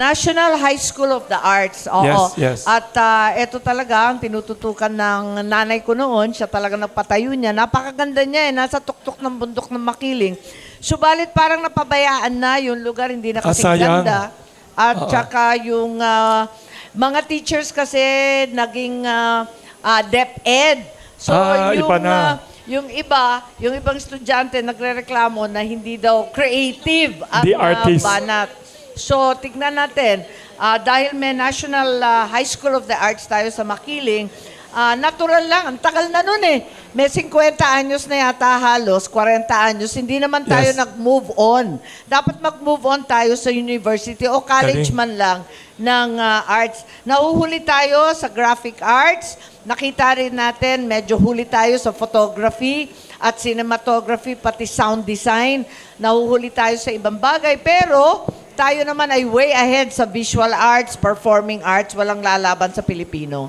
National High School of the Arts. Oo. Yes, yes. At ito talaga ang tinututukan ng nanay ko noon. Siya talaga nagpatayo niya. Napakaganda niya eh. Nasa tuktok ng bundok ng Makiling. Subalit parang napabayaan na yung lugar. Hindi na kasi sayang. ganda. At saka yung mga teachers kasi naging DepEd. So iba na. yung ibang estudyante nagrereklamo na hindi daw creative ang The artist. banat. So, tignan natin, dahil may National High School of the Arts tayo sa Makiling, natural lang, ang tagal na nun eh. May 50 anyos na yata halos, 40 anyos, hindi naman tayo Yes. nag-move on. Dapat mag-move on tayo sa university o college Galing. man lang ng arts. Nahuhuli tayo sa graphic arts, nakita rin natin, medyo huli tayo sa photography at cinematography, pati sound design. Nahuhuli tayo sa ibang bagay, pero tayo naman ay way ahead sa visual arts, performing arts, walang lalaban sa Pilipino.